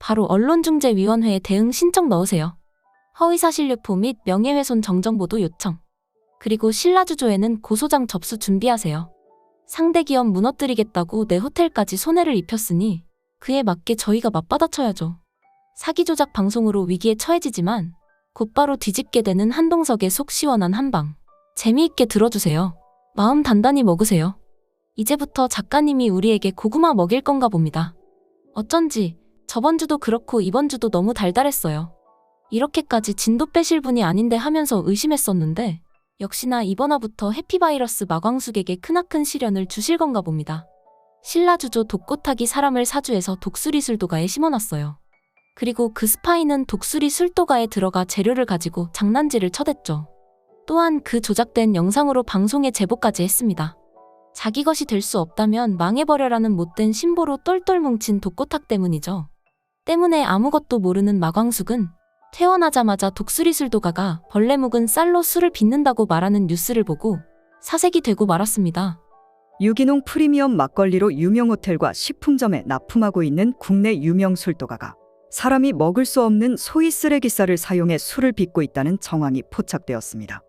바로 언론중재위원회에 대응 신청 넣으세요. 허위사실 유포 및 명예훼손 정정보도 요청. 그리고 신라주조에는 고소장 접수 준비하세요. 상대 기업 무너뜨리겠다고 내 호텔까지 손해를 입혔으니 그에 맞게 저희가 맞받아쳐야죠. 사기 조작 방송으로 위기에 처해지지만 곧바로 뒤집게 되는 한동석의 속 시원한 한방. 재미있게 들어주세요. 마음 단단히 먹으세요. 이제부터 작가님이 우리에게 고구마 먹일 건가 봅니다. 어쩐지 저번 주도 그렇고 이번 주도 너무 달달했어요. 이렇게까지 진도 빼실 분이 아닌데 하면서 의심했었는데 역시나 이번 화부터 해피바이러스 마광숙에게 크나큰 시련을 주실 건가 봅니다. 신라주조 독고타기 사람을 사주해서 독수리 술도가에 심어놨어요. 그리고 그 스파이는 독수리 술도가에 들어가 재료를 가지고 장난질을 쳐댔죠. 또한 그 조작된 영상으로 방송에 제보까지 했습니다. 자기 것이 될 수 없다면 망해버려라는 못된 신보로 똘똘 뭉친 독고탁 때문이죠. 때문에 아무것도 모르는 마광숙은 퇴원하자마자 독수리 술도가가 벌레 묵은 쌀로 술을 빚는다고 말하는 뉴스를 보고 사색이 되고 말았습니다. 유기농 프리미엄 막걸리로 유명 호텔과 식품점에 납품하고 있는 국내 유명 술도가가 사람이 먹을 수 없는 소위 쓰레기쌀을 사용해 술을 빚고 있다는 정황이 포착되었습니다.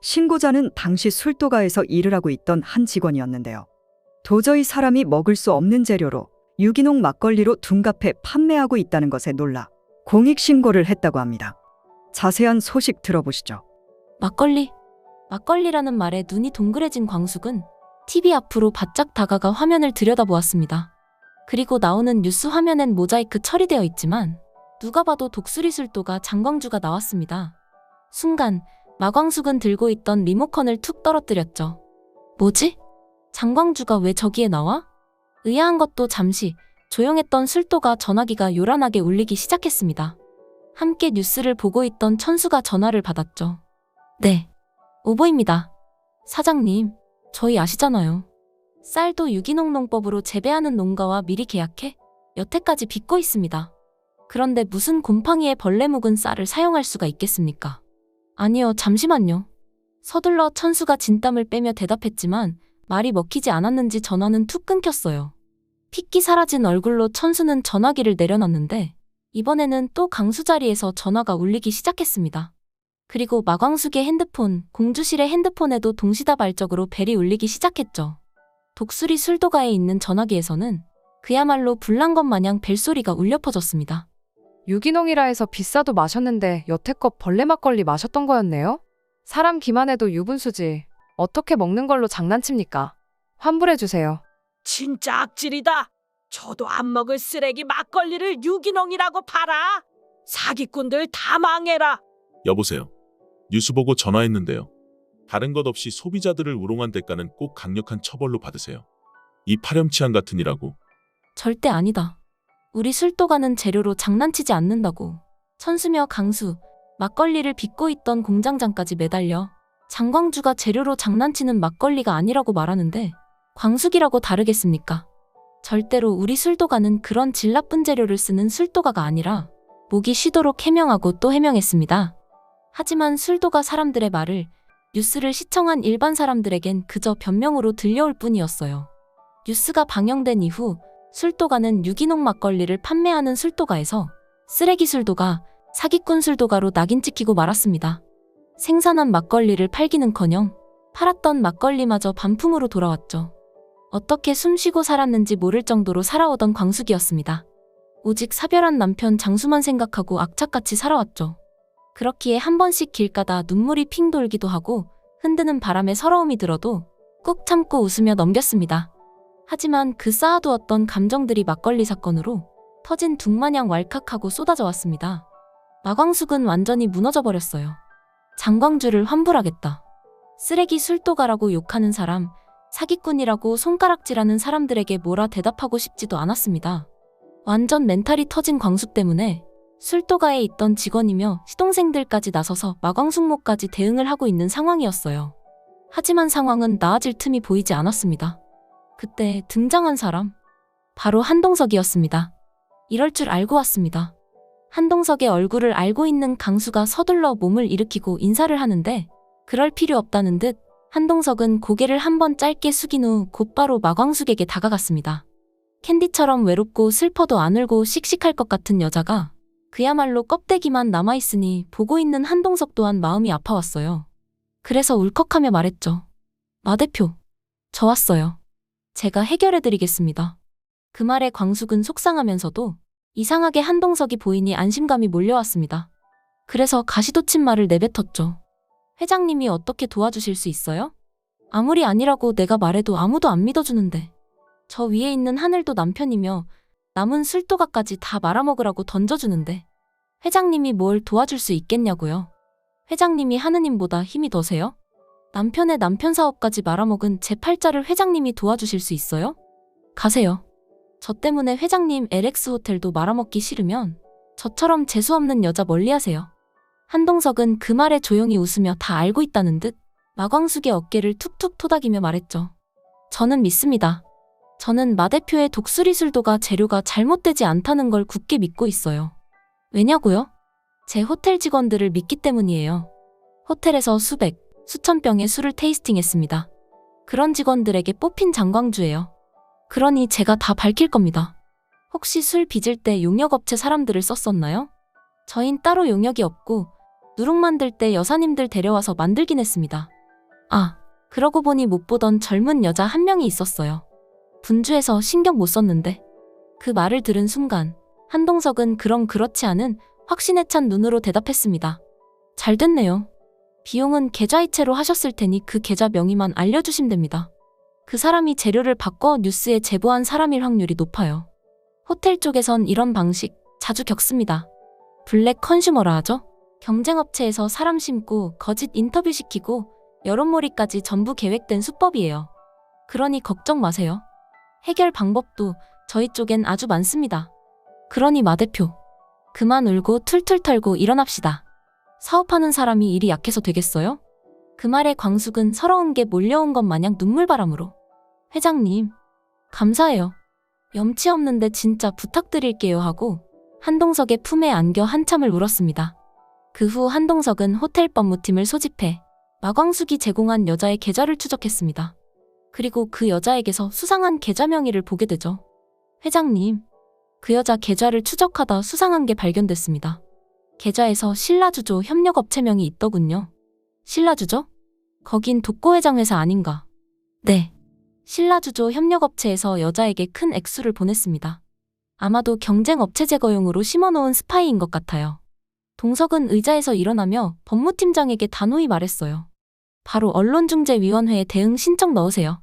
신고자는 당시 술도가에서 일을 하고 있던 한 직원이었는데요. 도저히 사람이 먹을 수 없는 재료로 유기농 막걸리로 둔갑해 판매하고 있다는 것에 놀라 공익신고를 했다고 합니다. 자세한 소식 들어보시죠. 막걸리라는 말에 눈이 동그래진 광숙은 TV 앞으로 바짝 다가가 화면을 들여다보았습니다. 그리고 나오는 뉴스 화면엔 모자이크 처리되어 있지만 누가 봐도 독수리 술도가 장광주가 나왔습니다. 순간 마광숙은 들고 있던 리모컨을 툭 떨어뜨렸죠. 뭐지? 장광주가 왜 저기에 나와? 의아한 것도 잠시 조용했던 술도가 전화기가 요란하게 울리기 시작했습니다. 함께 뉴스를 보고 있던 천수가 전화를 받았죠. 네, 오보입니다. 사장님, 저희 아시잖아요. 쌀도 유기농 농법으로 재배하는 농가와 미리 계약해 여태까지 빚고 있습니다. 그런데 무슨 곰팡이에 벌레 묵은 쌀을 사용할 수가 있겠습니까? 아니요, 잠시만요. 서둘러 천수가 진땀을 빼며 대답했지만 말이 먹히지 않았는지 전화는 툭 끊겼어요. 핏기 사라진 얼굴로 천수는 전화기를 내려놨는데 이번에는 또 강수 자리에서 전화가 울리기 시작했습니다. 그리고 마광숙의 핸드폰, 공주실의 핸드폰에도 동시다발적으로 벨이 울리기 시작했죠. 독수리 술도가에 있는 전화기에서는 그야말로 불난 것 마냥 벨소리가 울려 퍼졌습니다. 유기농이라 해서 비싸도 마셨는데 여태껏 벌레 막걸리 마셨던 거였네요? 사람 기만해도 유분수지. 어떻게 먹는 걸로 장난칩니까? 환불해주세요. 진짜 악질이다. 저도 안 먹을 쓰레기 막걸리를 유기농이라고 팔아. 사기꾼들 다 망해라. 여보세요. 뉴스 보고 전화했는데요. 다른 것 없이 소비자들을 우롱한 대가는 꼭 강력한 처벌로 받으세요. 이 파렴치한 같은 이라고. 절대 아니다. 우리 술도가는 재료로 장난치지 않는다고. 천수며 강수, 막걸리를 빚고 있던 공장장까지 매달려 장광주가 재료로 장난치는 막걸리가 아니라고 말하는데 광숙이라고 다르겠습니까? 절대로 우리 술도가는 그런 질 나쁜 재료를 쓰는 술도가가 아니라 목이 쉬도록 해명하고 또 해명했습니다. 하지만 술도가 사람들의 말을 뉴스를 시청한 일반 사람들에겐 그저 변명으로 들려올 뿐이었어요. 뉴스가 방영된 이후 술도가는 유기농 막걸리를 판매하는 술도가에서 쓰레기 술도가, 사기꾼 술도가로 낙인 찍히고 말았습니다. 생산한 막걸리를 팔기는커녕 팔았던 막걸리마저 반품으로 돌아왔죠. 어떻게 숨쉬고 살았는지 모를 정도로 살아오던 광숙이었습니다. 오직 사별한 남편 장수만 생각하고 악착같이 살아왔죠. 그렇기에 한 번씩 길 가다 눈물이 핑 돌기도 하고 흔드는 바람에 서러움이 들어도 꾹 참고 웃으며 넘겼습니다. 하지만 그 쌓아두었던 감정들이 막걸리 사건으로 터진 둑마냥 왈칵하고 쏟아져 왔습니다. 마광숙은 완전히 무너져버렸어요. 장광주를 환불하겠다. 쓰레기 술도가라고 욕하는 사람, 사기꾼이라고 손가락질하는 사람들에게 뭐라 대답하고 싶지도 않았습니다. 완전 멘탈이 터진 광숙 때문에 술도가에 있던 직원이며 시동생들까지 나서서 마광숙 목까지 대응을 하고 있는 상황이었어요. 하지만 상황은 나아질 틈이 보이지 않았습니다. 그때 등장한 사람, 바로 한동석이었습니다. 이럴 줄 알고 왔습니다. 한동석의 얼굴을 알고 있는 강수가 서둘러 몸을 일으키고 인사를 하는데 그럴 필요 없다는 듯 한동석은 고개를 한번 짧게 숙인 후 곧바로 마광숙에게 다가갔습니다. 캔디처럼 외롭고 슬퍼도 안 울고 씩씩할 것 같은 여자가 그야말로 껍데기만 남아있으니 보고 있는 한동석 또한 마음이 아파왔어요. 그래서 울컥하며 말했죠. 마 대표, 저 왔어요. 제가 해결해드리겠습니다. 그 말에 광숙은 속상하면서도 이상하게 한동석이 보이니 안심감이 몰려왔습니다. 그래서 가시돋친 말을 내뱉었죠. 회장님이 어떻게 도와주실 수 있어요? 아무리 아니라고 내가 말해도 아무도 안 믿어주는데. 저 위에 있는 하늘도 남편이며 남은 술도가까지 다 말아먹으라고 던져주는데 회장님이 뭘 도와줄 수 있겠냐고요. 회장님이 하느님보다 힘이 더세요? 남편의 남편 사업까지 말아먹은 제 팔자를 회장님이 도와주실 수 있어요? 가세요. 저 때문에 회장님 LX 호텔도 말아먹기 싫으면 저처럼 재수없는 여자 멀리하세요. 한동석은 그 말에 조용히 웃으며 다 알고 있다는 듯 마광숙의 어깨를 툭툭 토닥이며 말했죠. 저는 믿습니다. 저는 마 대표의 독수리 술도가 재료가 잘못되지 않다는 걸 굳게 믿고 있어요. 왜냐고요? 제 호텔 직원들을 믿기 때문이에요. 호텔에서 수백, 수천 병의 술을 테이스팅했습니다. 그런 직원들에게 뽑힌 장광주예요. 그러니 제가 다 밝힐 겁니다. 혹시 술 빚을 때 용역업체 사람들을 썼었나요? 저흰 따로 용역이 없고 누룩 만들 때 여사님들 데려와서 만들긴 했습니다. 아, 그러고 보니 못 보던 젊은 여자 한 명이 있었어요. 분주해서 신경 못 썼는데. 그 말을 들은 순간 한동석은 그럼 그렇지 않은 확신에 찬 눈으로 대답했습니다. 잘 됐네요. 비용은 계좌이체로 하셨을 테니 그 계좌 명의만 알려주시면 됩니다. 그 사람이 재료를 바꿔 뉴스에 제보한 사람일 확률이 높아요. 호텔 쪽에선 이런 방식 자주 겪습니다. 블랙 컨슈머라 하죠? 경쟁업체에서 사람 심고 거짓 인터뷰시키고 여론몰이까지 전부 계획된 수법이에요. 그러니 걱정 마세요. 해결 방법도 저희 쪽엔 아주 많습니다. 그러니 마 대표, 그만 울고 툴툴 털고 일어납시다. 사업하는 사람이 일이 약해서 되겠어요? 그 말에 광숙은 서러운 게 몰려온 것 마냥 눈물바람으로. 회장님, 감사해요. 염치 없는데 진짜 부탁드릴게요 하고 한동석의 품에 안겨 한참을 울었습니다. 그 후 한동석은 호텔 법무팀을 소집해 마광숙이 제공한 여자의 계좌를 추적했습니다. 그리고 그 여자에게서 수상한 계좌 명의를 보게 되죠. 회장님, 그 여자 계좌를 추적하다 수상한 게 발견됐습니다. 계좌에서 신라주조 협력업체명이 있더군요. 신라주조? 거긴 독고회장 회사 아닌가? 네. 신라주조 협력업체에서 여자에게 큰 액수를 보냈습니다. 아마도 경쟁업체 제거용으로 심어놓은 스파이인 것 같아요. 동석은 의자에서 일어나며 법무팀장에게 단호히 말했어요. 바로 언론중재위원회에 대응 신청 넣으세요.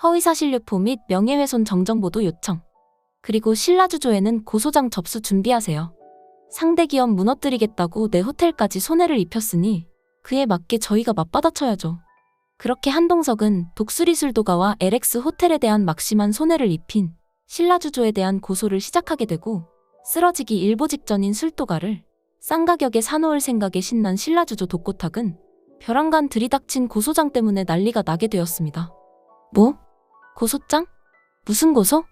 허위사실 유포 및 명예훼손 정정보도 요청. 그리고 신라주조에는 고소장 접수 준비하세요. 상대 기업 무너뜨리겠다고 내 호텔까지 손해를 입혔으니 그에 맞게 저희가 맞받아쳐야죠. 그렇게 한동석은 독수리 술도가와 LX 호텔에 대한 막심한 손해를 입힌 신라주조에 대한 고소를 시작하게 되고 쓰러지기 일보 직전인 술도가를 싼 가격에 사놓을 생각에 신난 신라주조 독고탁은 벼랑간 들이닥친 고소장 때문에 난리가 나게 되었습니다. 뭐? 고소장? 무슨 고소?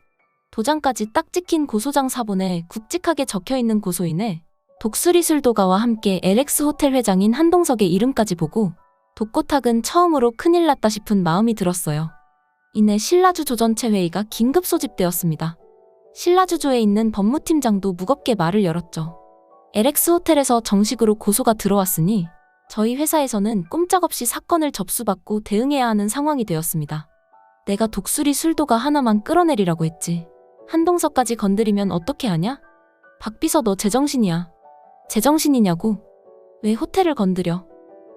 도장까지 딱 찍힌 고소장 사본에 굵직하게 적혀있는 고소인에 독수리 술도가와 함께 LX 호텔 회장인 한동석의 이름까지 보고 독고탁은 처음으로 큰일 났다 싶은 마음이 들었어요. 이내 신라주조 전체 회의가 긴급 소집되었습니다. 신라주조에 있는 법무팀장도 무겁게 말을 열었죠. LX 호텔에서 정식으로 고소가 들어왔으니 저희 회사에서는 꼼짝없이 사건을 접수받고 대응해야 하는 상황이 되었습니다. 내가 독수리 술도가 하나만 끌어내리라고 했지. 한동석까지 건드리면 어떻게 하냐? 박비서 너 제정신이야. 제정신이냐고? 왜 호텔을 건드려?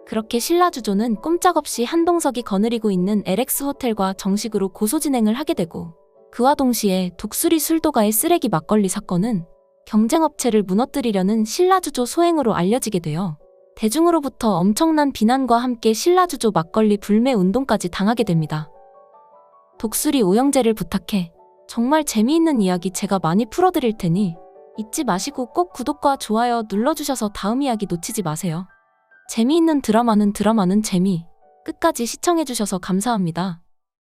그렇게 신라주조는 꼼짝없이 한동석이 거느리고 있는 LX 호텔과 정식으로 고소 진행을 하게 되고 그와 동시에 독수리 술도가의 쓰레기 막걸리 사건은 경쟁업체를 무너뜨리려는 신라주조 소행으로 알려지게 되어 대중으로부터 엄청난 비난과 함께 신라주조 막걸리 불매 운동까지 당하게 됩니다. 독수리 오영재를 부탁해. 정말 재미있는 이야기 제가 많이 풀어드릴 테니 잊지 마시고 꼭 구독과 좋아요 눌러주셔서 다음 이야기 놓치지 마세요. 재미있는 드라마는 재미. 끝까지 시청해주셔서 감사합니다.